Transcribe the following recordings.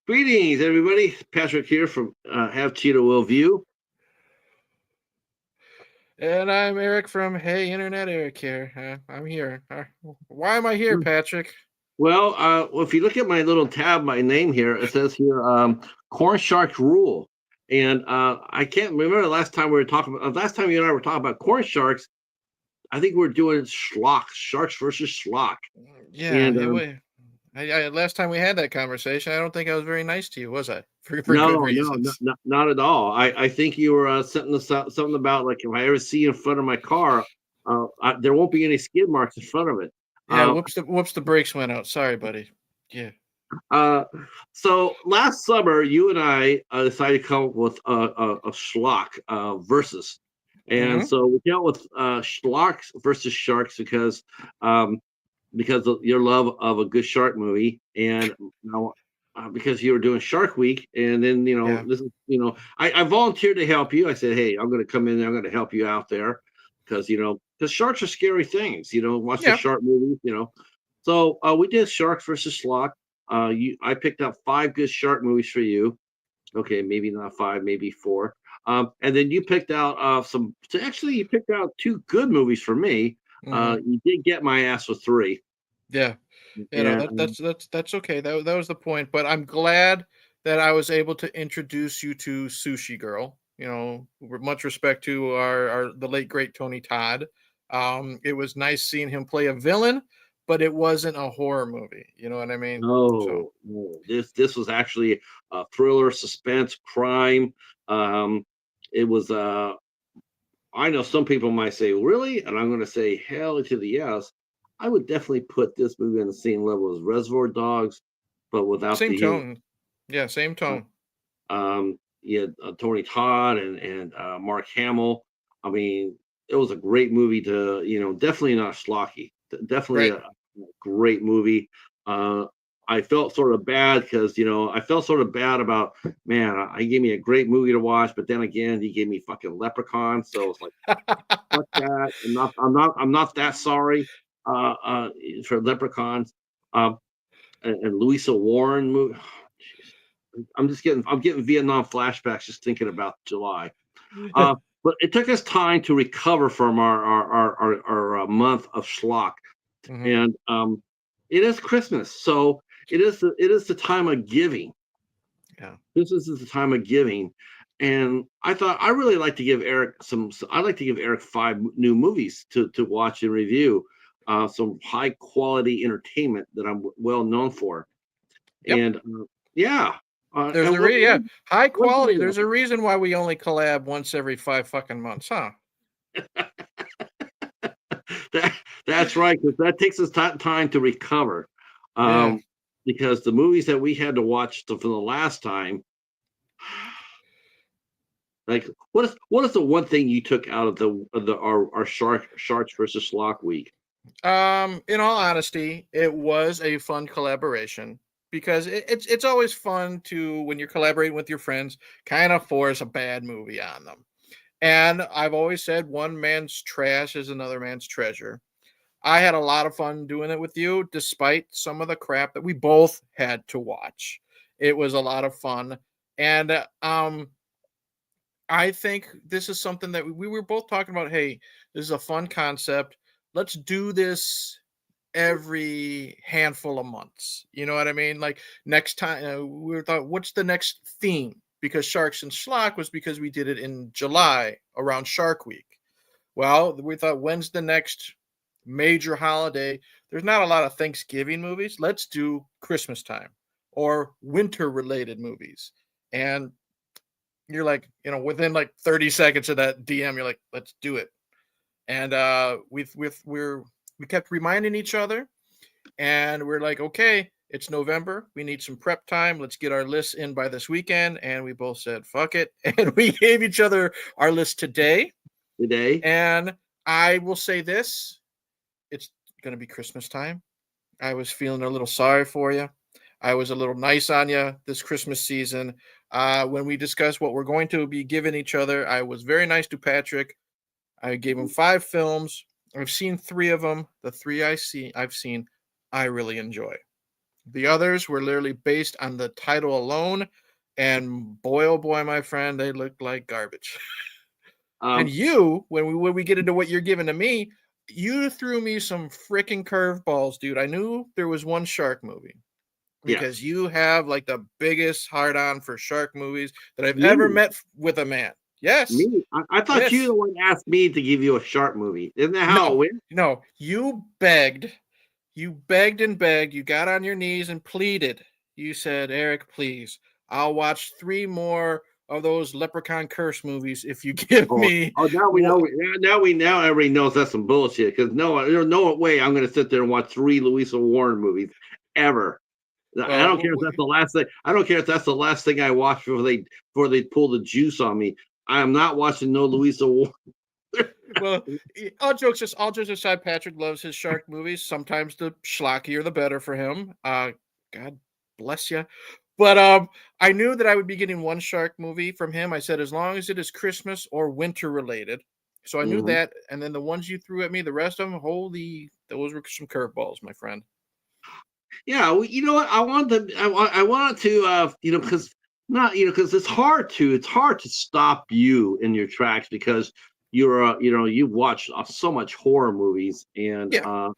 Greetings, everybody. Patrick here from Have Cheetah Will View. And I'm Eric from Hey Internet Eric here. I'm here. Why am I here, Patrick? Well, if you look at my little tab, my name here, it says here Corn Sharks Rule. And I can't remember the last time we were talking about, last time you and I were talking about corn sharks. I think we're doing schlock, sharks versus schlock. Yeah, And last time we had that conversation, I don't think I was very nice to you, was I? For good no, no, reasons. not at all. I think you were something about like if I ever see you in front of my car, there won't be any skid marks in front of it. Yeah, whoops, the brakes went out. Sorry, buddy. Yeah. Uh, so last summer, you and I decided to come up with a schlock versus, and Mm-hmm. so we came up with schlocks versus sharks um, because of your love of a good shark movie, and now because you were doing Shark Week, and then Yeah. this is I volunteered to help you. I said, hey, I'm going to come in there. I'm going to help you out there because because sharks are scary things. Watching Yeah. shark movies. So we did sharks versus schlock. I picked up 5 good shark movies for you. Okay, maybe not 5, maybe 4. And then you picked out some. So actually, you picked out 2 good movies for me. Mm-hmm. You did get my ass with 3. Yeah. And That's okay. That was the point. But I'm glad that I was able to introduce you to Sushi Girl. With much respect to our the late great Tony Todd. It was nice seeing him play a villain, but it wasn't a horror movie. You know what I mean? So no, this was actually a thriller, suspense, crime. Um, it was. I know some people might say, "Really?" And I'm going to say, "Hell to the yes." I would definitely put this movie on the same level as Reservoir Dogs, but without same the humor. tone. Yeah, same tone. Yeah, Tony Todd and Mark Hamill. I mean, it was a great movie to definitely not schlocky. Definitely Right. a great movie. Uh, I felt sort of bad because I felt sort of bad about man. He gave me a great movie to watch, but then again, he gave me fucking Leprechauns. So it's like fuck that. I'm not that sorry uh, for Leprechauns. Um, and Louisa Warren movie. I'm getting Vietnam flashbacks just thinking about July. But it took us time to recover from our month of schlock, Hmm. and it is Christmas, so it is the time of giving. Yeah. This is the time of giving, and I thought I really like to give Eric some. I'd like to give Eric 5 new movies to watch and review, some high quality entertainment that I'm well known for, Yep. and yeah. There's And a yeah, high what do quality. you There's a like? reason why we only collab once every 5 fucking months, huh? that that's right, because that takes us time to recover. Yeah. Um, because the movies that we had to watch for the last time, like what is the one thing you took out of our sharks versus schlock week? In all honesty, it was a fun collaboration because it's always fun to when you're collaborating with your friends, kind of force a bad movie on them. And I've always said one man's trash is another man's treasure. I had a lot of fun doing it with you, despite some of the crap that we both had to watch. It was a lot of fun, and I think this is something that we were both talking about. Hey, this is a fun concept. Let's do this every handful of months. You know what I mean? Like next time, we thought, what's the next theme? Because Sharks and Schlock was because we did it in July around Shark Week. Well, we thought, when's the next major holiday? There's not a lot of Thanksgiving movies. Let's do Christmas time or winter related movies. And you're like, within like 30 seconds of that DM, you're like, let's do it. And we kept reminding each other, and we're like, okay, it's November. We need some prep time. Let's get our lists in by this weekend. And we both said, fuck it. And we gave each other our list today. Today? And I will say this, it's going to be Christmas time. I was feeling a little sorry for you. I was a little nice on you this Christmas season. When we discussed what we're going to be giving each other, I was very nice to Patrick. I gave him 5 films. I've seen 3 of them. The 3 I've seen, I really enjoy. The others were literally based on the title alone, and boy, oh boy, my friend, they looked like garbage. And Um, you, when we get into what you're giving to me, you threw me some freaking curveballs, dude. I knew there was one shark movie because yes, you have like the biggest hard on for shark movies that I've ever me, met with a man. Yes, me. I thought you yes. the one asked me to give you a shark movie. Isn't that how it No, went? no. You begged and begged. You got on your knees and pleaded. You said, Eric, please, I'll watch 3 more of those Leprechaun curse movies if you give Oh, me. oh, now we know. Now everybody knows that's some bullshit. Because there's no way I'm going to sit there and watch 3 Louisa Warren movies ever. I Well, don't care if that's the last thing. I don't care if that's the last thing I watch before they pull the juice on me. I am not watching no Louisa Warren. well, all jokes aside, Patrick loves his shark movies. Sometimes the schlockier the better for him. God bless you. But I knew that I would be getting one shark movie from him. I said as long as it is Christmas or winter related. So I knew Mhm. that, and then the ones you threw at me, the rest of them, holy, those were some curveballs, my friend. Yeah, well, you know what? I wanted to, because not, because it's hard to stop you in your tracks because you've watched so much horror movies and Yeah,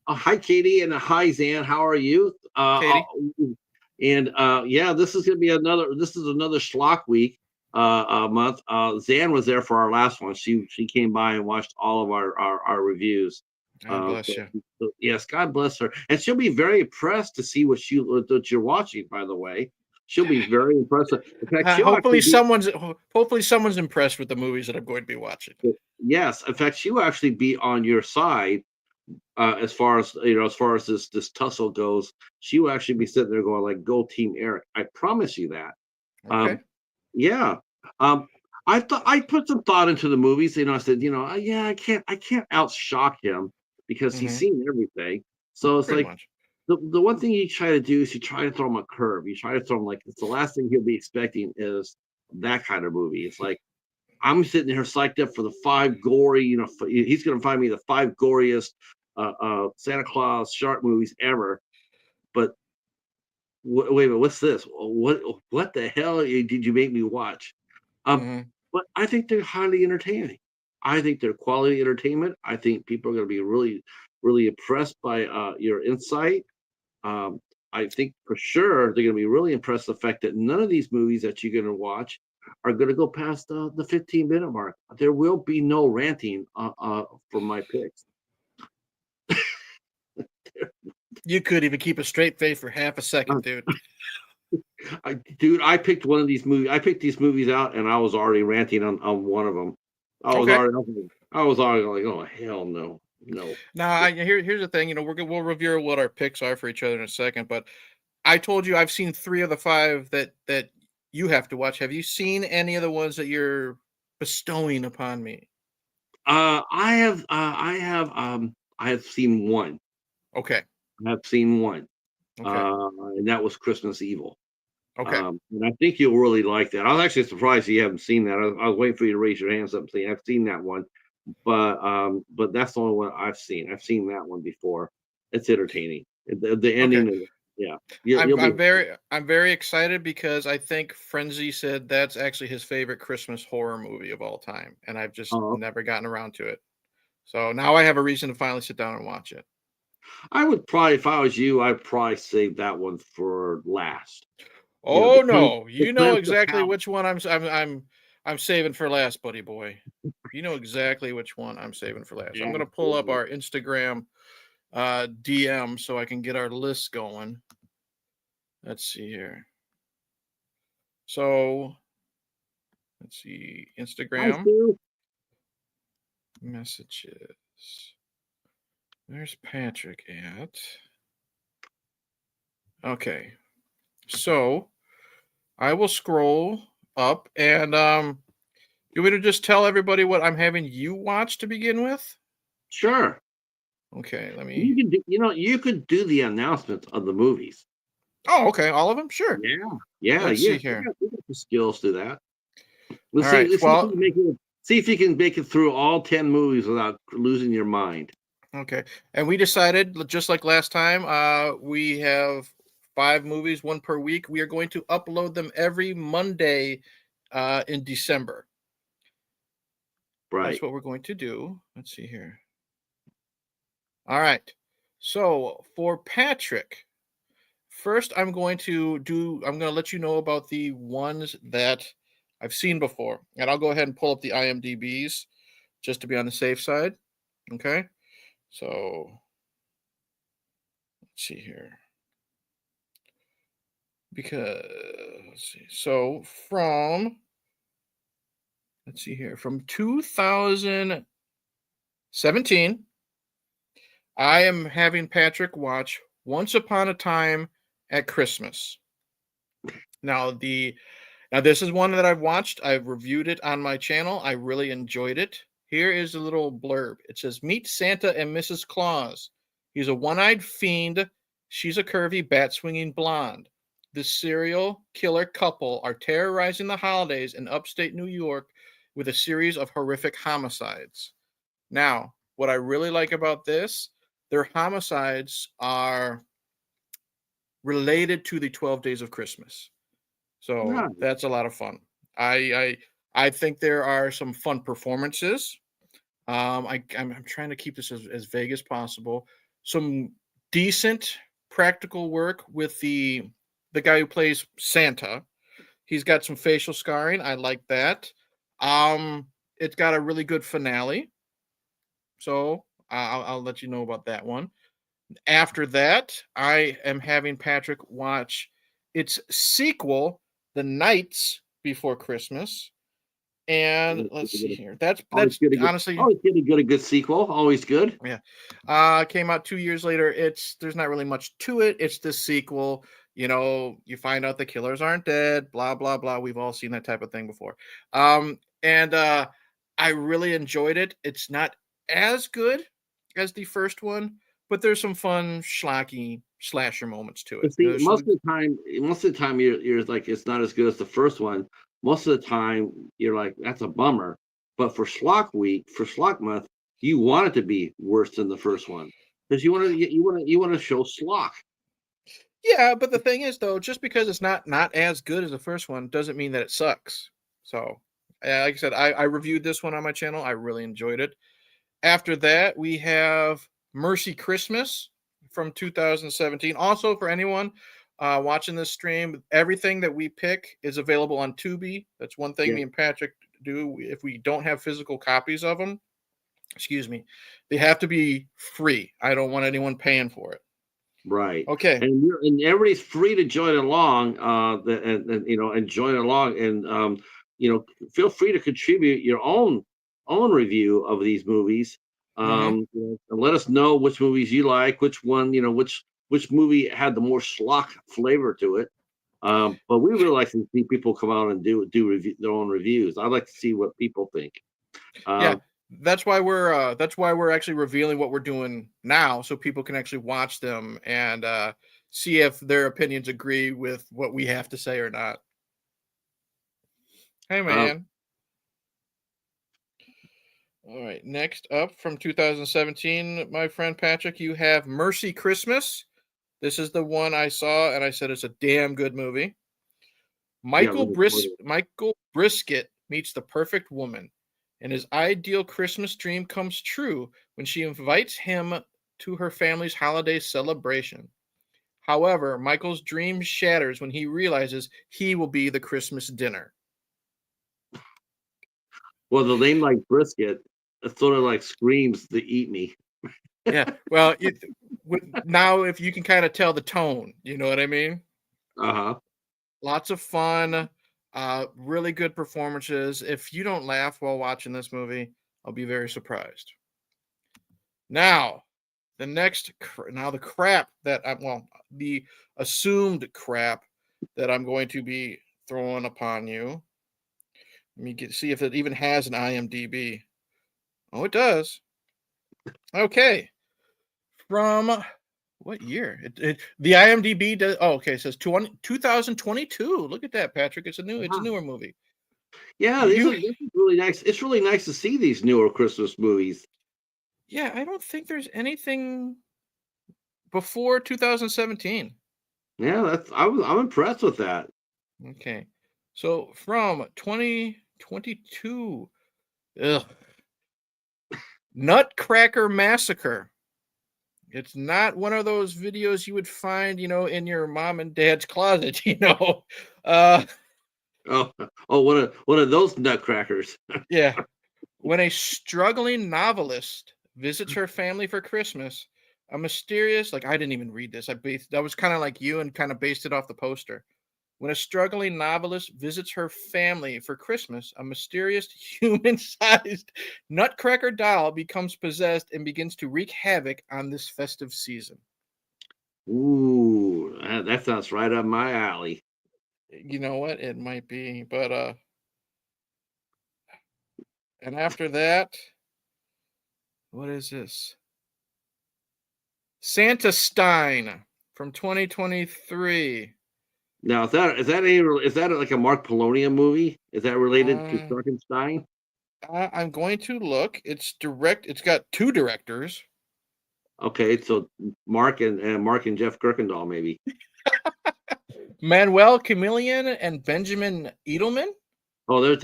hi Katie and hi Zan, how are you? Katie. And yeah, this is another schlock week month. Zan was there for our last one. She came by and watched all of our reviews. God bless So, you. so yes, God bless her, and she'll be very impressed to see what you're watching. By the way, she'll be very impressed. In fact, she'll actually be Hopefully someone's impressed with the movies that I'm going to be watching. yes. In fact, she'll actually be on your side as far as this tussle goes. She will actually be sitting there going like, "Go Team Eric!" I promise you that. Okay. Um, yeah. Um, I put some thought into the movies. I said, yeah, I can't outshock him because he's Hmm. seen everything. So it's Pretty like much. the one thing you try to do is you try to throw him a curve. You try to throw him like it's the last thing he'll be expecting is that kind of movie. It's like I'm sitting here psyched up for the 5 gory. He's going to find me the 5 goriest Santa Claus shark movies ever. But wait a minute, what's this? What the hell did you make me watch? Um, Hmm. but I think they're highly entertaining. I think they're quality entertainment. I think people are going to be really, really impressed by your insight. Um, I think for sure they're going to be really impressed the fact that none of these movies that you're going to watch are going to go past the 15-minute mark. There will be no ranting for my picks. You could even keep a straight face for half a Uh, second, dude. dude, I picked one of these movies. I picked these movies out, and I was already ranting on one of them. Okay. I was already like, oh hell no, no. Now, here's the thing. We'll review what our picks are for each other in a second. But I told you I've seen 3 of the 5 that you have to watch. Have you seen any of the ones that you're bestowing upon me? I have seen one. Okay. I have seen one, Okay. and that was Christmas Evil. Okay. And I think you'll really like that. I was actually surprised you haven't seen that. I was waiting for you to raise your hands up and say I've seen that one, but that's the only one I've seen. I've seen that one before. It's entertaining. The Okay. ending is, yeah. You'll be I'm very excited because I think Frenzy said that's actually his favorite Christmas horror movie of all time, and I've just uh, never gotten around to it. So now I have a reason to finally sit down and watch it. I would probably, if I was you, I'd probably save that one for last. Oh no, To you know cleanse the exactly palate. which one I'm saving for last, buddy boy. You know exactly which one I'm saving for last. I'm gonna pull up Absolutely. our Instagram DM so I can get our list going. Let's see here. So let's see I Instagram do. messages. There's Patrick at. Okay, so I will scroll up and you want me to just tell everybody what I'm having you watch to begin with? Sure. Okay, let me. You can do, you could do the announcements of the movies. Oh, okay, all of them? Sure. Yeah. Yeah. Let's Yeah. see here. You got the skills to that. All right. Let's see if you Well, can make it. See if you can make it through all 10 movies without losing your mind. Okay. And we decided, just like last time, we have 5 movies, one per week. We are going to upload them every Monday in December. That's Right. what we're going to do. Let's see here. All right. So for Patrick, first I'm going to let you know about the ones that I've seen before. And I'll go ahead and pull up the IMDb's just to be on the safe side. Okay. So let's see here. Because let's see. So let's see here, from 2017, I am having Patrick watch Once Upon a Time at Christmas. Now this is one that I've watched. I've reviewed it on my channel. I really enjoyed it. Here is a little blurb. It says, "Meet Santa and Mrs. Claus. He's a one-eyed fiend. She's a curvy bat-swinging blonde. The serial killer couple are terrorizing the holidays in upstate New York with a series of horrific homicides." Now, what I really like about this, their homicides are related to the 12 Days of Christmas. So Right. that's a lot of fun. I think there are some fun performances. I'm trying to keep this as vague as possible. Some decent practical work with the guy who plays Santa. He's got some facial scarring. I like that. It's got a really good finale. So I'll let you know about that one. After that, I am having Patrick watch its sequel, The Nights Before Christmas. And let's see here. Always That's good to get. honestly, Always good to get a good sequel. Always good. yeah. Came out 2 years later. There's not really much to it. It's the sequel. You find out the killers aren't dead, blah, blah, blah. We've all seen that type of thing before. And I really enjoyed it. It's not as good as the first one, but there's some fun schlocky slasher moments to it. But see, There's some most of the time you're like it's not as good as the first one. Most of the time you're like that's a bummer. But for Schlock month, you want it to be worse than the first one because you want to show Schlock. Yeah, but the thing is, though, just because it's not as good as the first one doesn't mean that it sucks. So, like I said, I reviewed this one on my channel. I really enjoyed it. After that, we have Mercy Christmas from 2017. Also, for anyone watching this stream, everything that we pick is available on Tubi. That's one thing Yeah, me and Patrick do. If we don't have physical copies of them, excuse me, they have to be free. I don't want anyone paying for it. right. Okay. And everybody's free to join along. And join along feel free to contribute your own review of these movies. Mm-hmm. And let us know which movies you like, which one, which movie had the more schlock flavor to it. But we really like to see people come out and do their own reviews. I'd like to see what people think. Yeah, Um, that's why we're actually revealing what we're doing now, so people can actually watch them and see if their opinions agree with what we have to say or not. Hey, uh, man. All right, next up from 2017, my friend Patrick, you have Mercy Christmas. This is the one I saw, and I said it's a damn good movie. yeah, really, really. Michael Brisket meets the perfect woman, and his ideal Christmas dream comes true when she invites him to her family's holiday celebration. However, Michael's dream shatters when he realizes he will be the Christmas dinner. Well, the name like brisket, it sort of like screams to eat me. Yeah, well, now if you can kind of tell the tone, you know what I mean? Uh-huh. Lots of fun, really good performances. If you don't laugh while watching this movie, I'll be very surprised. Now, the crap that the assumed crap that I'm going to be throwing upon you. Let me see if it even has an IMDb. Oh, it does. Okay. From what year? The IMDb does. Oh, okay. It says 2022. Look at that, Patrick. It's a Uh-huh. newer movie. Yeah, You this is really nice. It's really nice to see these newer Christmas movies. Yeah, I don't think there's anything before 2017. Yeah, I'm impressed with that. Okay. So from 2022, ugh, Nutcracker Massacre. It's not one of those videos you would find, in your mom and dad's closet, Uh, Oh, oh, one of those nutcrackers. yeah. When a struggling novelist visits her family for Christmas, a mysterious, like I didn't even read this. That was kind of like you and kind of based it off the poster. When a struggling novelist visits her family for Christmas, a mysterious human sized nutcracker doll becomes possessed and begins to wreak havoc on this festive season. Ooh, that sounds right up my alley. You know what? It might be, but and after that, what is this? Santa Stein from 2023. Now, is that like a Mark Polonium movie? Is that related to Uh, Frankenstein? I'm going to look. It's got two directors. Okay, so Mark and Jeff Kirkendall maybe. Manuel Chameleon and Benjamin Edelman. Oh, those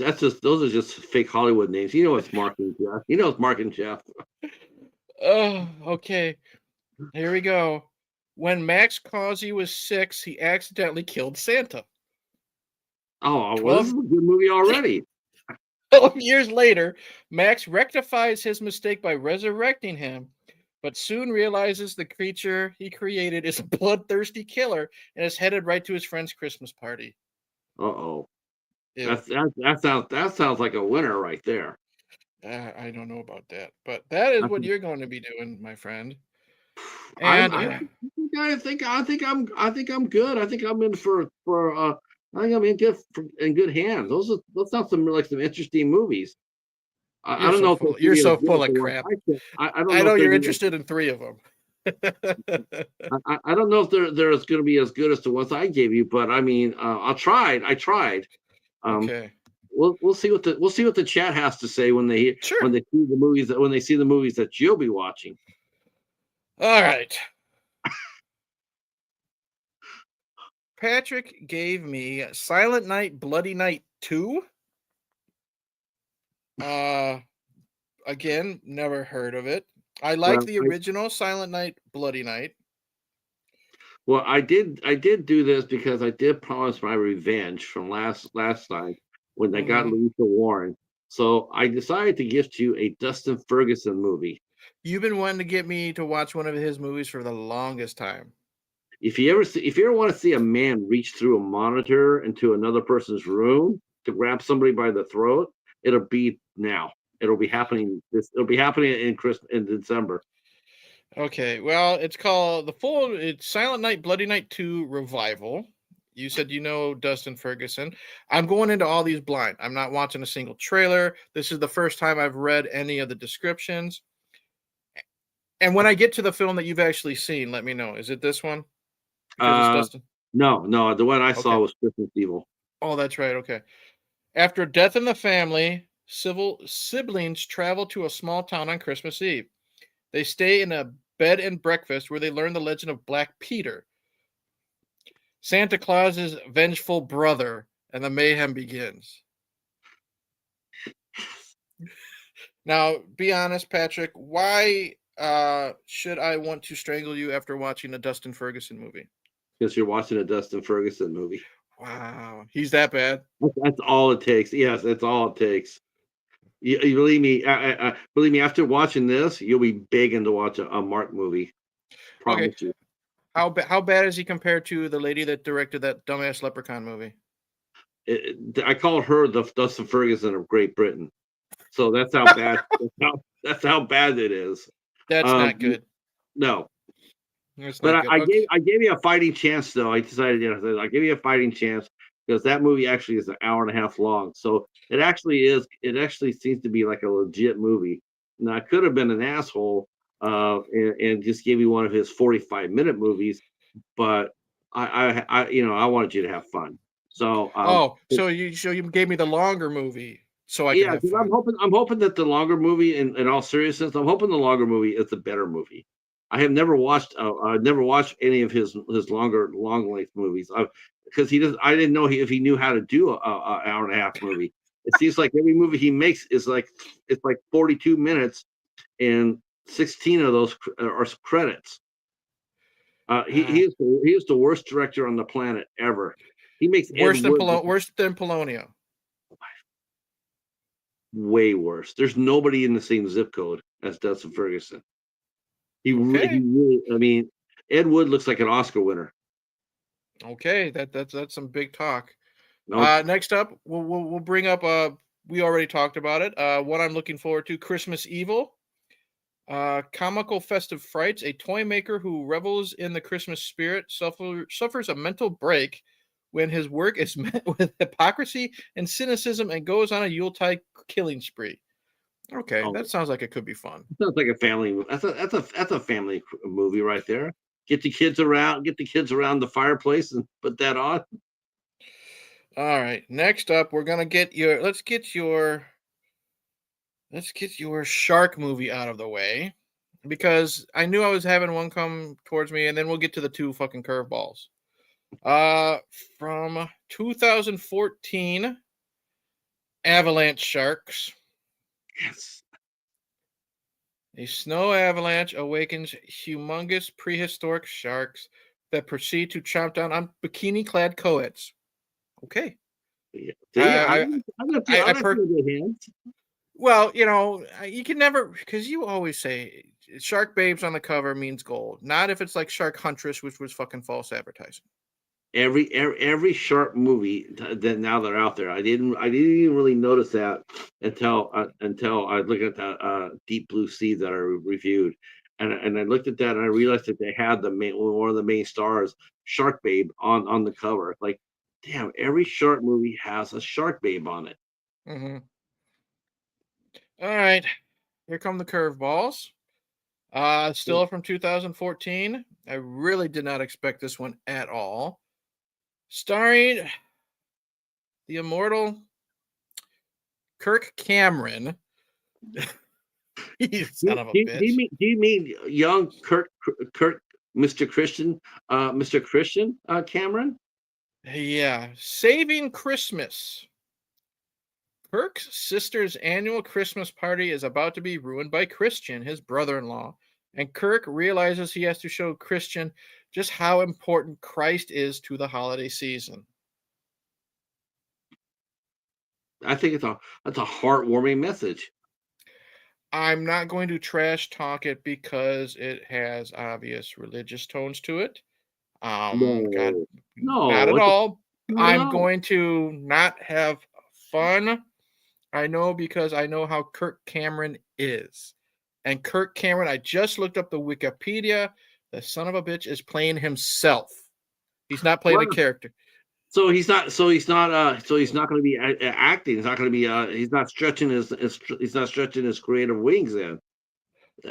are just fake Hollywood names. You know it's Mark and Jeff. You know it's Mark and Jeff. Oh, okay. Here we go. When Max Causey was 6, he accidentally killed Santa. Oh, well, this is 12, a good movie already. 12 years later, Max rectifies his mistake by resurrecting him, but soon realizes the creature he created is a bloodthirsty killer and is headed right to his friend's Christmas party. Uh-oh. Ew. That sounds like a winner right there. I don't know about that, but that is I what think you're going to be doing, my friend. I'm And I think I'm good. I think I'm in for I think I'm in good hands. Those sound some interesting movies. I don't know if they're gonna you're be as so good full as of the ones crap. I said. I don't I know know if they're you're gonna be interested in 3 of them. I don't know if they're gonna be as good as the ones I gave you, but I mean, I tried. Um, Okay. we'll see what the chat has to say Sure. when they see the movies that you'll be watching. All right. Patrick gave me Silent Night, Bloody Night 2. Uh Again, never heard of it. I like Well, the original Silent Night, Bloody Night. I did do this because I did promise my revenge from last time when I got Mhm. Lisa Warren. So I decided to gift you a Dustin Ferguson movie. You've been wanting to get me to watch one of his movies for the longest time. If you ever want to see a man reach through a monitor into another person's room to grab somebody by the throat, it'll be now. It'll be happening in December. Okay, well, it's Silent Night, Bloody Night 2 Revival. You said you know Dustin Ferguson. I'm going into all these blind. I'm not watching a single trailer. This is the first time I've read any of the descriptions. And when I get to the film that you've actually seen, let me know. Is it this one? Because it's Uh Dustin. no, no, the one I saw Okay. was Christmas Evil. Oh, that's right. Okay. After a death in the family, civil siblings travel to a small town on Christmas Eve. They stay in a bed and breakfast where they learn the legend of Black Peter, Santa Claus's vengeful brother, and the mayhem begins. Now, be honest, Patrick, why should I want to strangle you after watching a Dustin Ferguson movie? Because you're watching a Dustin Ferguson movie. Wow, he's that bad. That's all it takes. Yes, that's all it takes. You believe me? Believe me. After watching this, you'll be begging to watch a Mark movie. Okay, Promise you. how bad is he compared to the lady that directed that dumbass Leprechaun movie? I call her the Dustin Ferguson of Great Britain. So that's how bad. That's how bad it is. That's Um, not good. no, That's but not I, good. I Okay. gave I gave you a fighting chance though. I decided, I give you a fighting chance because that movie actually is an hour and a half long. So it actually is. It actually seems to be like a legit movie. Now I could have been an asshole and just gave you one of his 45-minute movies, but I wanted you to have fun. So Oh, so you gave me the longer movie. so I can Yeah, have 'cause fun. I'm hoping that the longer movie, in all seriousness, I'm hoping the longer movie is the better movie. I have never watched, I've never watched any of his longer long length movies, because he does I didn't know if he knew how to do a hour and a half movie. It seems like every movie he makes is like it's like 42 minutes, and 16 of those are credits. Uh, He is the worst director on the planet ever. He makes Ed Wood look Worse than Polonium. way worse. There's nobody in the same zip code as Dustin Ferguson. He Okay. really, I mean, Ed Wood looks like an Oscar winner. Okay, that's some big talk. No, Next up, we'll bring up. We already talked about it. What I'm looking forward to: Christmas Evil, comical festive frights. A toy maker who revels in the Christmas spirit suffers a mental break when his work is met with hypocrisy and cynicism, and goes on a Yuletide killing spree. Okay, oh, that sounds like it could be fun. sounds like a family. That's a family movie right there. Get the kids around the fireplace and put that on. All right, next up, we're gonna get your. Let's get your shark movie out of the way, because I knew I was having one come towards me, and then we'll get to the two fucking curveballs. Uh, from 2014, Avalanche Sharks. Yes. A snow avalanche awakens humongous prehistoric sharks that proceed to chomp down on bikini-clad co-eds. Okay. Yeah. See, I I I left you per in good hands. Well, you know, you can never, because you always say Shark Babes on the cover means gold. Not if it's like Shark Huntress, which was fucking false advertising. Every sharp movie that now they're out there. I didn't even really notice that until I looked at that Deep Blue Sea that I reviewed, and I looked at that and I realized that they had the main one of the main stars, Shark Babe, on the cover. Like, damn, every shark movie has a Shark Babe on it. Hmm. All right, here come the curveballs. Still from 2014. I really did not expect this one at all. Starring the immortal Kirk Cameron. You son of a bitch. Do you mean young Kurt Mr. Christian Mr. Christian Cameron? Yeah, Saving Christmas. Kirk's sister's annual Christmas party is about to be ruined by Christian, his brother in law, and Kirk realizes he has to show Christian just how important Christ is to the holiday season. I think that's a heartwarming message. I'm not going to trash talk it because it has obvious religious tones to it. God, No, not no, at all. I'm no. going to not have fun. I know, because I know how Kirk Cameron is. And Kirk Cameron, I just looked up the Wikipedia. The son of a bitch is playing himself. He's not playing a Well, character. so he's not going to be acting. He's not going to be he's not stretching he's not stretching his creative wings. Then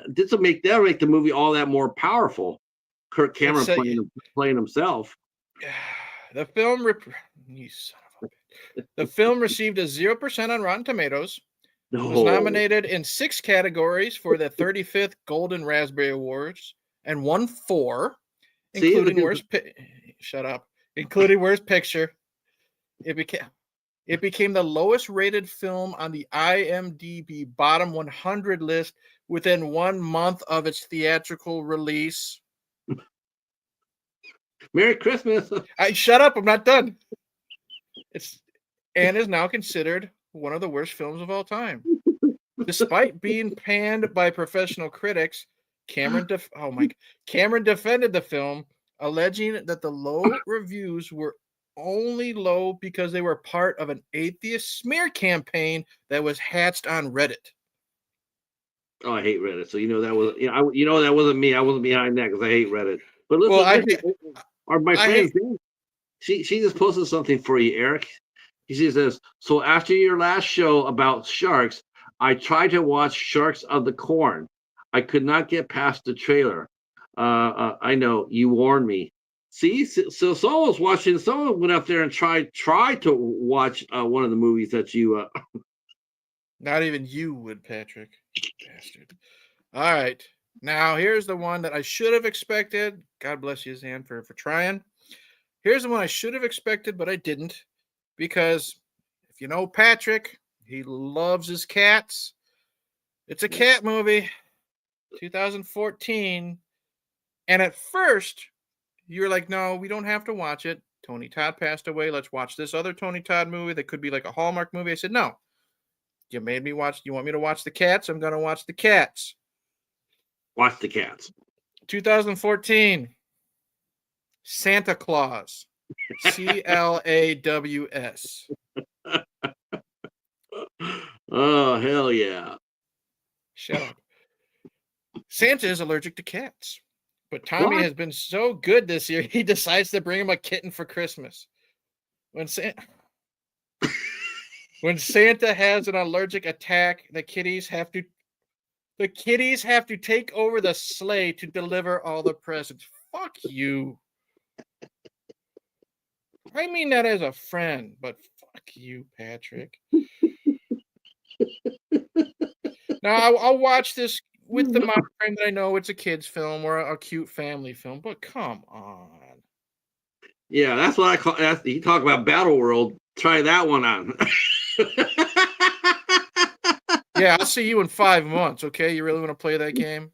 that'll make the movie all that more powerful. Kirk It's Cameron playing himself. the film. You son of a bitch. The film received a 0% on Rotten Tomatoes. Was No, nominated in 6 categories for the 35th Golden Raspberry Awards and won 4, see, look including at shut up, including worst picture. It became the lowest rated film on the IMDb bottom 100 list within 1 month of its theatrical release. Merry Christmas. I shut up. I'm not done. It's and is now considered one of the worst films of all time. Despite being panned by professional critics, Cameron defended the film, alleging that the low reviews were only low because they were part of an atheist smear campaign that was hatched on Reddit. Oh, I hate Reddit. So you know that wasn't me. I wasn't behind that because I hate Reddit. But Well, listen. Our my I friend hate. she just posted something for you, Eric. She says, so after your last show about sharks, I tried to watch Sharks of the Corn. I could not get past the trailer. I know you warned me. See, so someone went up there and tried to watch one of the movies that you Not even you would, Patrick. Bastard. All right. Now here's the one that I should have expected. God bless you, Zan, for trying. Here's the one I should have expected, but I didn't. Because if you know Patrick, he loves his cats. It's a cat movie, 2014. And at first, you were like, no, we don't have to watch it. Tony Todd passed away. Let's watch this other Tony Todd movie that could be like a Hallmark movie. I said, no. You made me watch. You want me to watch the cats? I'm going to watch the cats. Watch the cats. 2014. Santa Claus. CLAWS. Oh, hell yeah. Shut up. Santa is allergic to cats. But Tommy What? has been so good this year, he decides to bring him a kitten for Christmas. When Santa has an allergic attack, the kitties have to take over the sleigh to deliver all the presents. Fuck you. I mean that as a friend, but fuck you, Patrick. Now I'll watch this with the mind frame that I know it's a kid's film or a cute family film, but come on. Yeah, that's what I call. You talk about Battle World. Try that one on. Yeah, I'll see you in 5 months. Okay, you really want to play that game?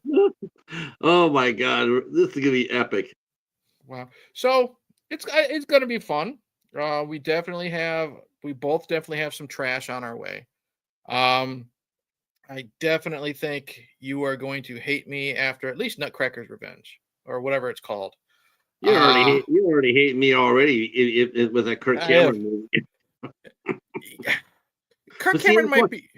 Oh my god, this is gonna be epic. Wow. So it's going to be fun. We both definitely have some trash on our way. Um, I definitely think you are going to hate me after at least Nutcracker's Revenge or whatever it's called. You already hate me already with that Kirk I have. Cameron movie. Kirk But see, Cameron might be.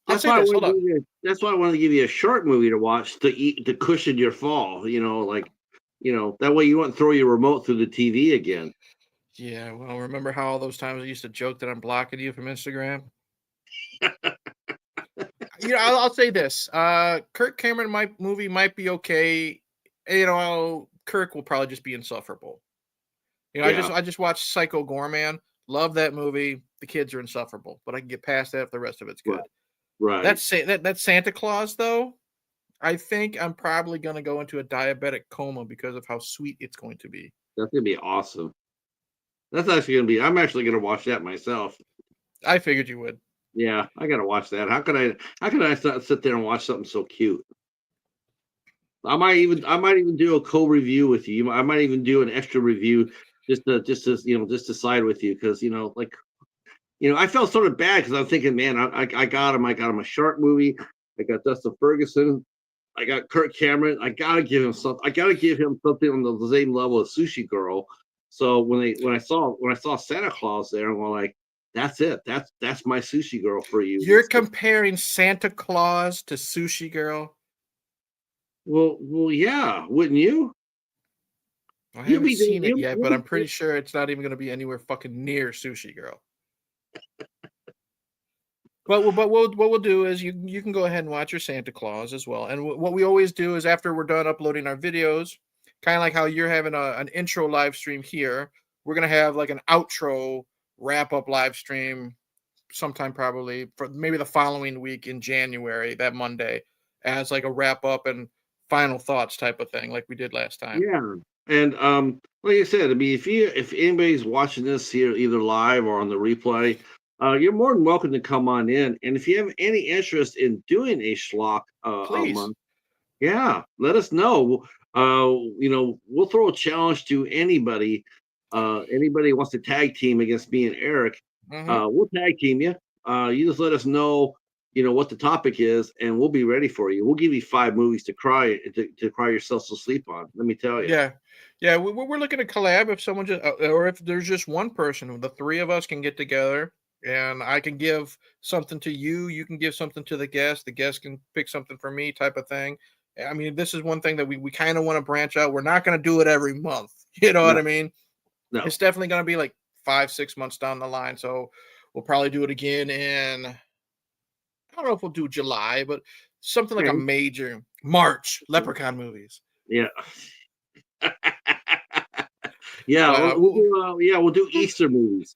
I'll say this. Hold on. that's why I wanted to give you a short movie to watch to cushion your fall. That way you won't throw your remote through the TV again. Yeah, well, remember how all those times I used to joke that I'm blocking you from Instagram? I'll say this. Kirk Cameron movie might be okay. Kirk will probably just be insufferable. Yeah. I just watched Psycho Gorman. Love that movie. The kids are insufferable, but I can get past that if the rest of it's good. Right. That's Santa Claus though. I think I'm probably going to go into a diabetic coma because of how sweet it's going to be. That's gonna be awesome. That's actually gonna be. I'm actually gonna watch that myself. I figured you would. Yeah, I gotta watch that. How can I sit there and watch something so cute? I might even do a co-review with you. I might even do an extra review just to side with you because I felt sort of bad because I'm thinking, man, I got him a shark movie. I got Dustin Ferguson. I got Kirk Cameron. I gotta give him something. I gotta give him something on the same level as Sushi Girl. So when I saw Santa Claus there, I'm like, that's it. That's my Sushi Girl for you. You're comparing Santa Claus to Sushi Girl. Well, yeah, wouldn't you? I haven't seen it yet, but I'm pretty sure it's not even going to be anywhere fucking near Sushi Girl. But what we'll do is you can go ahead and watch your Santa Claus as well. And what we always do is after we're done uploading our videos, kind of like how you're having an intro live stream here, we're gonna have like an outro wrap up live stream sometime probably for maybe the following week in January, that Monday, as like a wrap up and final thoughts type of thing, like we did last time. Yeah, and like I said, I mean, if anybody's watching this here either live or on the replay, you're more than welcome to come on in. And if you have any interest in doing a schlock a Please. month, yeah, let us know. We'll throw a challenge to anybody. Anybody who wants to tag team against me and Eric, we'll tag team you. You just let us know, what the topic is, and we'll be ready for you. We'll give you 5 movies to cry yourself to sleep on. Let me tell you. Yeah. We're looking to collab if someone just, or if there's just one person, the 3 of us can get together, and I can give something to you. You can give something to the guest. The guest can pick something for me, type of thing. I mean, this is one thing that we kind of want to branch out. We're not going to do it every month. You know what I mean? No. It's definitely going to be like 5-6 months down the line. So we'll probably do it again in, I don't know if we'll do July, but something like a major March Leprechaun movies. Yeah. We'll do Easter movies.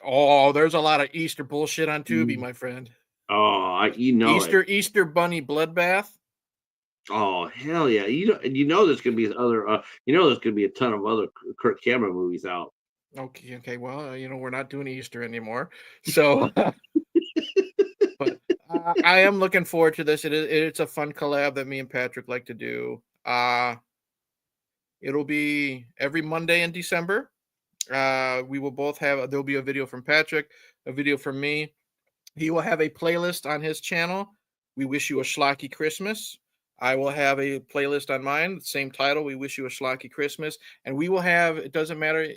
Oh, there's a lot of Easter bullshit on Tubi, my friend. Oh, you know it. Easter Bunny Bloodbath. Oh hell yeah! You know there's gonna be other there's gonna be a ton of other Kirk Cameron movies out. Okay. Well, we're not doing Easter anymore, so but I am looking forward to this. It's a fun collab that me and Patrick like to do. It'll be every Monday in December. We will both have there'll be a video from Patrick, a video from me. He will have a playlist on his channel. We wish you a schlocky Christmas. I will have a playlist on mine, same title. We wish you a schlocky Christmas, and we will have. It doesn't matter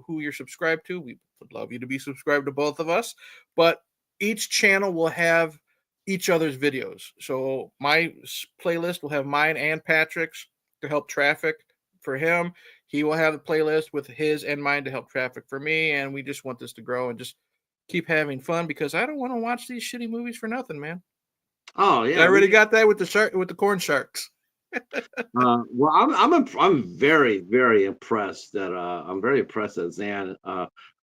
who you're subscribed to. We would love you to be subscribed to both of us, but each channel will have each other's videos. So my playlist will have mine and Patrick's to help traffic for him. He will have a playlist with his and mine to help traffic for me, and we just want this to grow and just keep having fun because I don't want to watch these shitty movies for nothing, man. Oh I yeah, already got that with the corn sharks. well, I'm very very impressed that Zan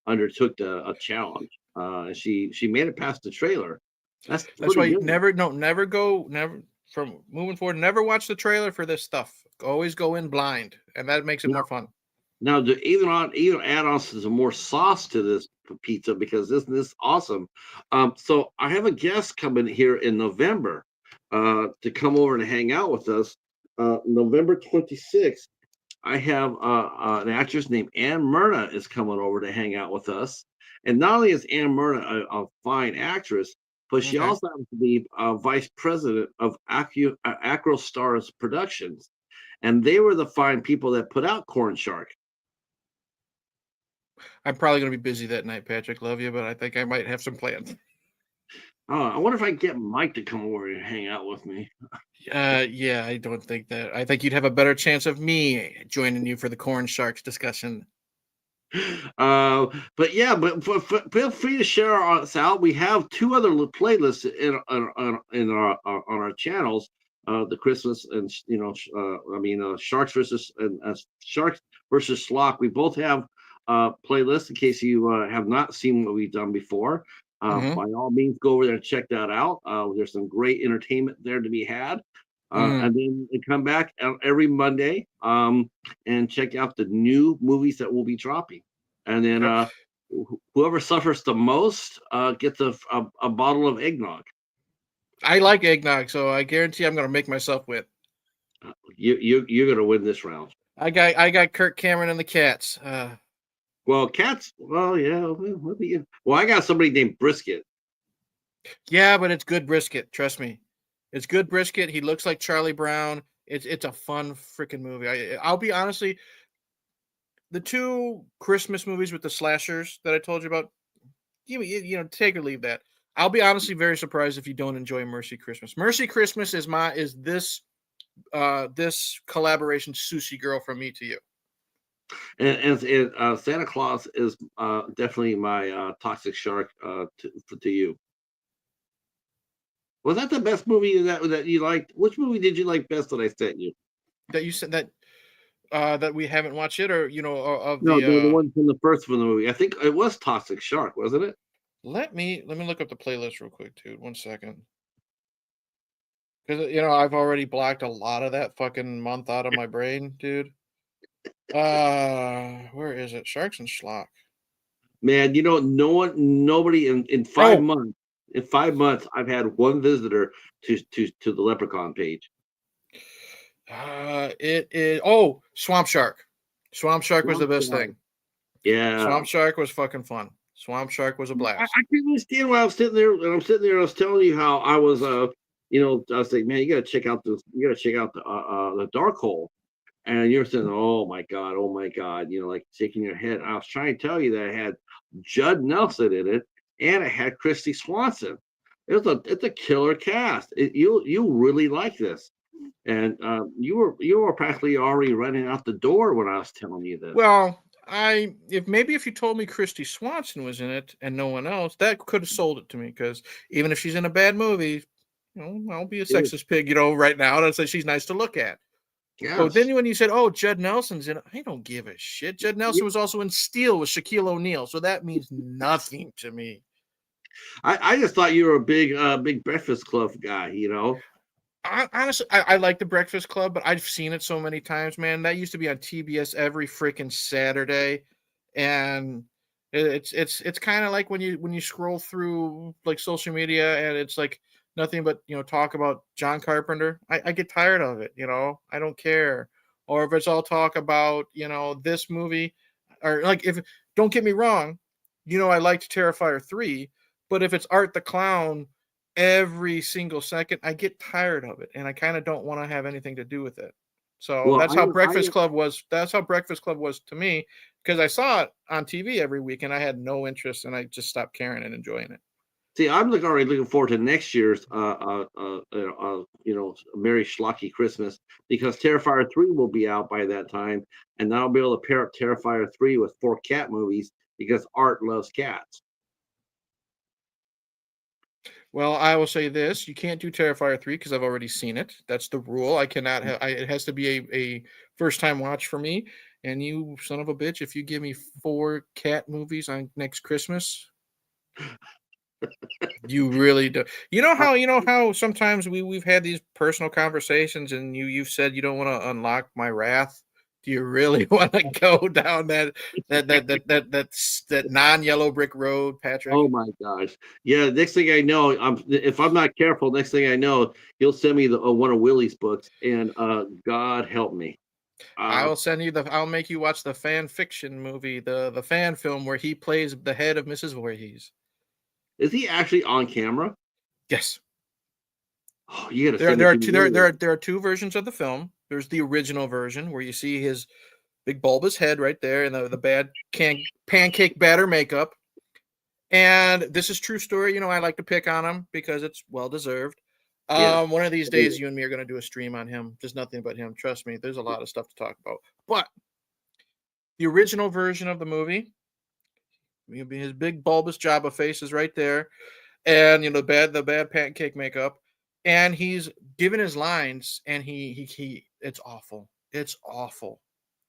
undertook a challenge. And she made it past the trailer. That's That's why pretty you good. never from moving forward, never watch the trailer for this stuff. Always go in blind, and that makes it more fun. Now, to even add on some more sauce to this pizza because this awesome. So I have a guest coming here in November to come over and hang out with us. November 26th, I have an actress named Ann Myrna is coming over to hang out with us. And not only is Ann Myrna a fine actress, but she Okay. also happens to be vice president of Acro Stars Productions. And they were the fine people that put out Corn Shark. I'm probably going to be busy that night, Patrick. Love you, but I think I might have some plans. I wonder if I can get Mike to come over and hang out with me. Yeah, I don't think that. I think you'd have a better chance of me joining you for the corn sharks discussion. But yeah, but feel free to share us out. We have two other playlists in our on our channels. The Christmas and Sharks versus Sharks versus Schlock. We both have playlists in case you have not seen what we've done before. Mm-hmm. By all means, go over there and check that out. There's some great entertainment there to be had. And then they come back every Monday and check out the new movies that we'll be dropping. And then Yep. whoever suffers the most gets a bottle of eggnog. I like eggnog, so I guarantee I'm going to make myself win. You're gonna win this round. I got Kirk Cameron and the cats. Well, cats. Well, yeah. Well, I got somebody named Brisket. Yeah, but it's good brisket. Trust me, it's good brisket. He looks like Charlie Brown. It's a fun freaking movie. I'll be honestly, the two Christmas movies with the slashers that I told you about. Take or leave that. I'll be honestly very surprised if you don't enjoy Mercy Christmas. Mercy Christmas is this collaboration Sushi Girl from me to you. And Santa Claus is definitely my toxic shark to you. Was that the best movie that you liked? Which movie did you like best that I sent you? That you said that we haven't watched it, or of No, the the. one from the first one of the movie. I think it was Toxic Shark, wasn't it? Let me look up the playlist real quick, dude. 1 second. Because I've already blocked a lot of that fucking month out of my brain, dude. Where is it? Sharks and Schlock. Man, nobody in 5 months. In 5 months, I've had one visitor to the Leprechaun page. It is Swamp Shark. Swamp Shark was the best thing. Yeah, Swamp Shark was fucking fun. Swamp Shark was a blast. I can't understand why I'm sitting there and I was telling you how I was I was like, man, you gotta check out the Dark Hole. And you're saying, oh my God, like shaking your head. I was trying to tell you that it had Judd Nelson in it and it had Christy Swanson. It's a killer cast. You'll really like this. And you were practically already running out the door when I was telling you this. Well, if you told me Christy Swanson was in it and no one else, that could have sold it to me, because even if she's in a bad movie, I'll be a sexist pig, right now, and I'll say she's nice to look at. Yes. But then when you said, "Oh, Judd Nelson's in it," I don't give a shit. Judd Nelson was also in Steel with Shaquille O'Neal, so that means nothing to me. I just thought you were a big Breakfast Club guy, you know. Honestly, I like the Breakfast Club, but I've seen it so many times, man. That used to be on TBS every freaking Saturday, and it's kind of like when you scroll through like social media and it's like nothing but talk about John Carpenter. I get tired of it. I don't care. Or if it's all talk about this movie, or like if don't get me wrong, I liked Terrifier 3, but if it's Art the Clown every single second, I get tired of it, and I kind of don't want to have anything to do with it. So Well, that's how Breakfast Club was. That's how Breakfast Club was to me, because I saw it on TV every week, and I had no interest, and I just stopped caring and enjoying it. see, I'm already looking forward to next year's Merry Schlocky Christmas, because Terrifier 3 will be out by that time, and I'll be able to pair up Terrifier 3 with 4 cat movies because Art loves cats. Well, I will say this: you can't do Terrifier 3 because I've already seen it. That's the rule. I cannot have. It has to be a first time watch for me. And you son of a bitch, if you give me 4 cat movies on next Christmas, you really do. Uh, You know how sometimes we've had these personal conversations, and you've said you don't want to unlock my wrath. Do you really want to go down that non-yellow brick road, Patrick? oh my gosh. Yeah, next thing I know, if I'm not careful, next thing I know, he'll send me one of Willie's books, and God help me. I Uh will send you the. I'll make you watch the fan fiction movie, the fan film where he plays the head of Mrs. Voorhees. is he actually on camera? Yes, Oh, you gotta send it to me. there are 2 versions of the film. There's the original version where you see his big bulbous head right there, and the bad pancake batter makeup. And this is true story. I like to pick on him because it's well deserved. Yes. One of these days, you and me are going to do a stream on him. Just nothing but him. Trust me. There's a lot of stuff to talk about. But the original version of the movie, his big bulbous Jabba face is right there, and the bad pancake makeup, and he's given his lines, and he it's awful. It's awful.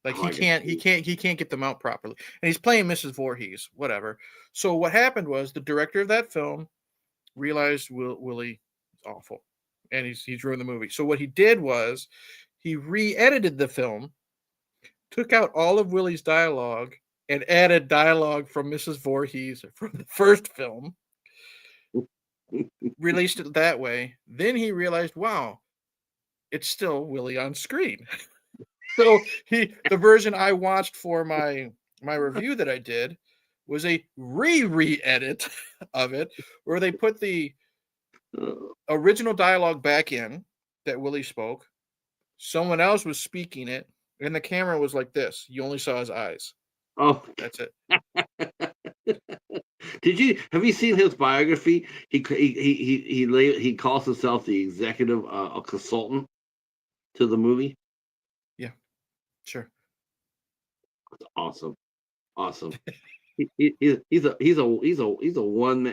Like Oh, I can see. he can't get them out properly, and he's playing Mrs. Voorhees, whatever. So what happened was the director of that film realized Willie is awful, and he's ruined the movie. So what he did was he re-edited the film, took out all of Willie's dialogue, and added dialogue from Mrs. Voorhees from the first film, released it that way. Then he realized, wow, it's still Willie on screen. So the version I watched for my review that I did was a re-edit of it, where they put the Uh, original dialogue back in that Willie spoke. Someone else was speaking it, and the camera was like this. You only saw his eyes. oh, That's it. have you seen his biography? He calls himself the executive consultant to the movie. Yeah, sure. It's awesome, awesome. He's a one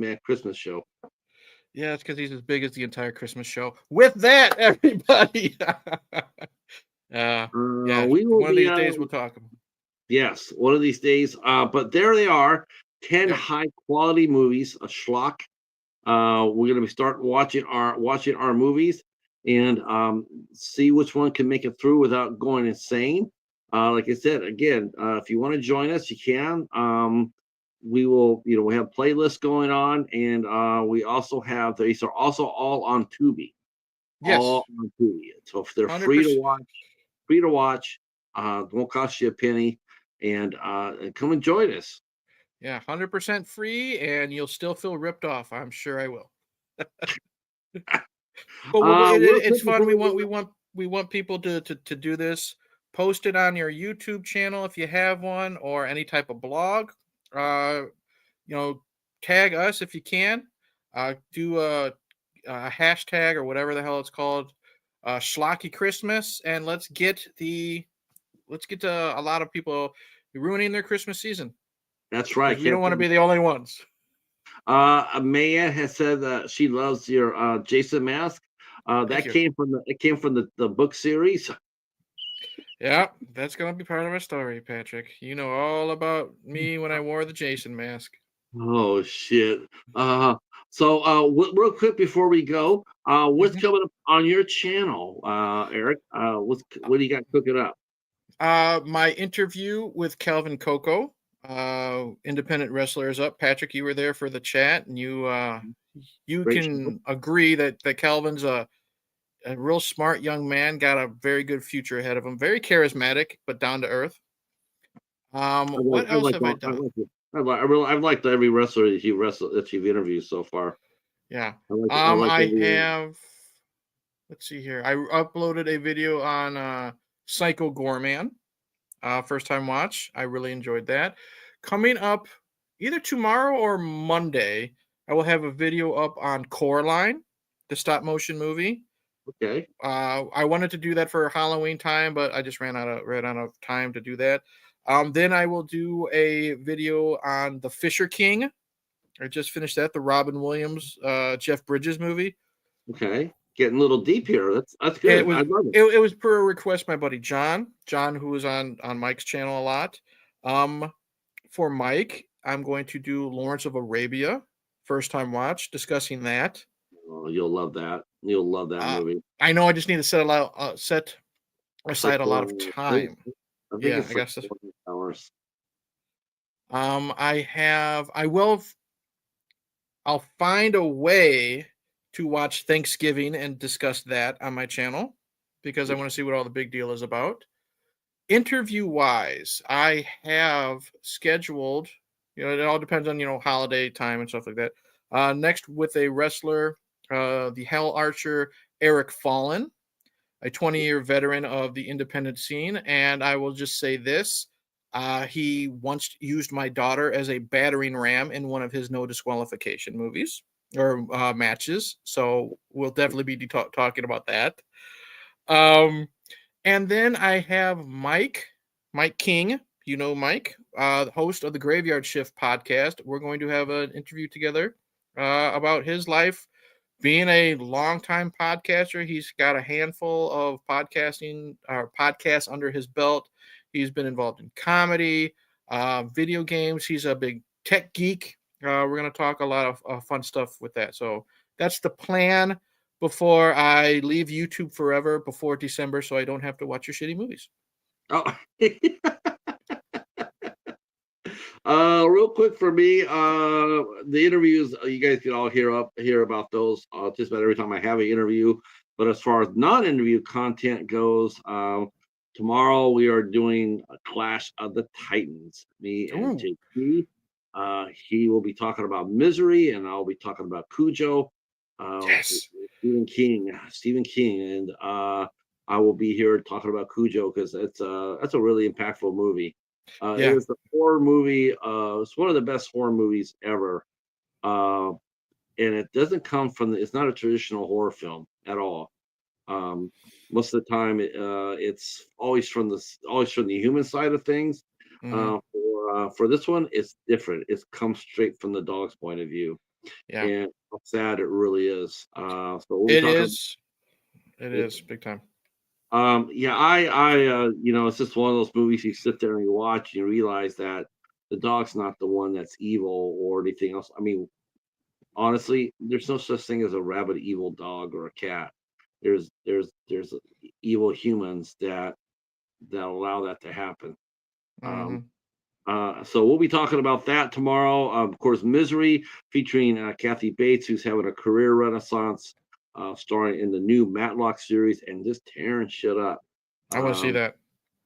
man Christmas show. Yeah, it's because he's as big as the entire Christmas show. With that, everybody. Yeah, We will one of be these days we'll talk. yes, one of these days. But there they are, 10 Yeah. high quality movies, a schlock. We're gonna be start watching our movies and see which one can make it through without going insane. Like I said, again, if you want to join us, you can. We will, we have playlists going on, and we also have these are also all on Tubi, Yes. all on Tubi. So if they're 100%. free to watch, won't cost you a penny, and come and join us. Yeah, 100% free, and you'll still feel ripped off. I'm sure I will. But Real it's quick fun. before we go, We want people to do this. Post it on your YouTube channel if you have one, or any type of blog. Uh, you know, Tag us if you can. Do a hashtag or whatever the hell it's called, Schlocky Christmas, and let's get to a lot of people ruining their Christmas season, that's right. because we don't want to be the only ones. Maya has said that she loves your Jason mask. Thank That you. came from the book series. Yeah, that's gonna be part of our story, Patrick. You know all about me when I wore the Jason mask. Oh shit. Real quick before we go, what's Mhm. coming up on your channel, Eric? What do you got cooking up? My interview with Calvin Coco, independent wrestler, is up. Patrick, you were there for the chat, and you Great show. can agree that Calvin's a real smart young man, got a very good future ahead of him. Very charismatic, but down to earth. What else have I I done? like it. I've liked every wrestler that you've interviewed so far. Yeah. I like I every. have. Let's see here. I uploaded a video on Psycho Gorman. First time watch. I really enjoyed that. Coming up either tomorrow or Monday, I will have a video up on Coraline, the stop motion movie. Okay. I wanted to do that for Halloween time, but I just ran out of time to do that. Then I will do a video on the Fisher King. I just finished that, the Robin Williams, Jeff Bridges movie. Okay. Getting a little deep here. That's It good. was I love it. it was per request my buddy John, who was on Mike's channel a lot. Um, for Mike, I'm going to do Lawrence of Arabia, first time watch, discussing that. Oh, you'll love that. You'll love that Uh, movie. I know I just need to set It's like aside a lot of time. I think Yeah, I it's like guess. 4 hours. I'll find a way to watch Thanksgiving and discuss that on my channel because I want to see what all the big deal is about. Interview wise, I have scheduled, it all depends on, holiday time and stuff like that. Next with a wrestler, the Hell Archer, Eric Fallen, a 20-year veteran of the independent scene. And I will just say this. He once used my daughter as a battering ram in one of his no disqualification movies or matches. So we'll definitely be talking about that. Um, and then I have Mike King. You know Mike, the host of the Graveyard Shift podcast. We're going to have an interview together about his life being a longtime podcaster. He's got a handful of podcasts under his belt. He's been involved in comedy, video games. He's a big tech geek. We're going to talk a lot of fun stuff with that. So that's the plan before I leave YouTube forever before December, so I don't have to watch your shitty movies. Oh. Real quick for me, the interviews you guys can all hear about those just about every time I have an interview. But as far as non-interview content goes, tomorrow we are doing a Clash of the Titans. Me and Ooh, JP. He will be talking about Misery, and I'll be talking about Cujo. yes. Stephen King, and I will be here talking about Cujo because that's a really impactful movie. It Yeah. is a horror movie. It's one of the best horror movies ever. Uh, and it doesn't come from it's not a traditional horror film at all. Um, Most of the time, it's always from the human side of things. Hmm. For this one, it's different. It comes straight from the dog's point of view, Yeah. and how sad it really is. So we'll be It talking. is. It is big time. Yeah, it's just one of those movies you sit there and you watch and you realize that the dog's not the one that's evil or anything else. I mean, honestly, there's no such thing as a rabid evil dog or a cat. There's evil humans that allow that to happen. Um, Hmm. so we'll be talking about that tomorrow. Of course, Misery featuring Kathy Bates, who's having a career renaissance, starring in the new Matlock series and just tearing shit up. I want to see Um, that.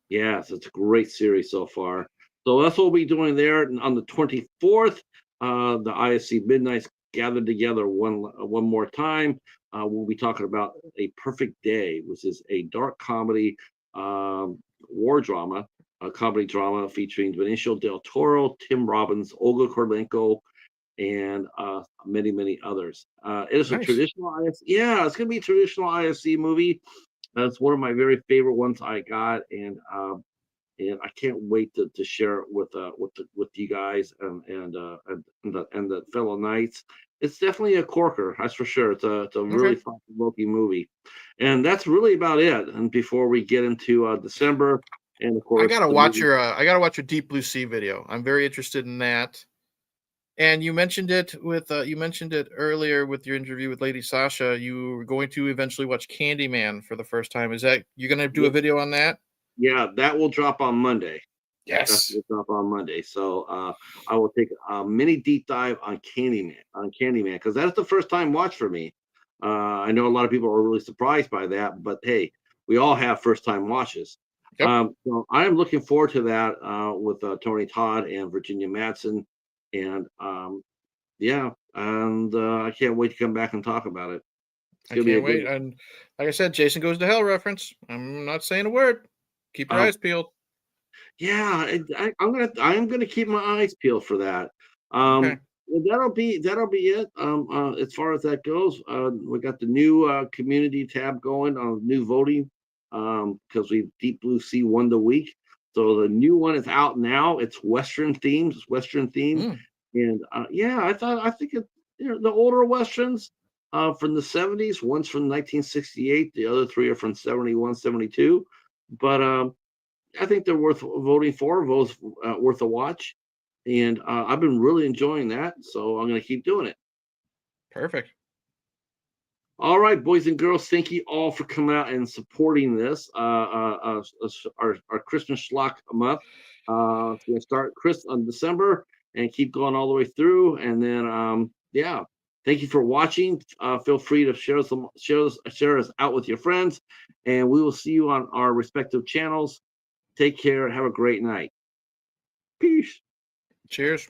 yes, it's a great series so far. So that's what we'll be doing there. And on the 24th, the ISC Midnights gathered together one more time. We'll be talking about A Perfect Day, which is a dark comedy war drama, a comedy drama featuring Benicio del Toro, Tim Robbins, Olga Kurylenko, and many, many others. It is a Nice. traditional ISC. Yeah, it's going to be a traditional ISC movie. That's one of my very favorite ones I got, and I can't wait to share it with you guys and the fellow knights. It's definitely a corker, that's for sure. It's a really Okay. thought provoking movie, and that's really about it. And before we get into December, and of I course gotta the watch movie. your I gotta watch your Deep Blue Sea video. I'm very interested in that. And you mentioned it earlier with your interview with Lady Sasha. You were going to eventually watch Candyman for the first time. Is that you're going to do Yeah, a video on that? yeah, that will drop on Monday. That Yes. will drop on Monday. So I will take a mini deep dive on Candyman, because that's the first time watch for me. I know a lot of people are really surprised by that, but hey, we all have first time watches. Yep. So I am looking forward to that with Tony Todd and Virginia Madsen, and yeah, and I can't wait to come back and talk about it. It's I gonna be a can't good wait. one. And like I said, Jason Goes to Hell reference. I'm not saying a word. Keep your Um, eyes peeled. Yeah, I am gonna keep my eyes peeled for that. Okay. Well, that'll be it. As far as that goes, we got the new community tab going on new voting because we Deep Blue Sea won the week. So the new one is out now. It's Western themed, Mm, and yeah, I think it, the older westerns from the 70s. One's from 1968. The other three are from 71, 72. But I think they're worth voting for, worth a watch, and I've been really enjoying that. So I'm going to keep doing it. perfect. All right, boys and girls, thank you all for coming out and supporting this. Our Christmas schlock month. It's going to start Chris on December and keep going all the way through. And then, yeah, thank you for watching. Feel free to share us out with your friends, and we will see you on our respective channels. Take care. Have a great night. Peace. Cheers.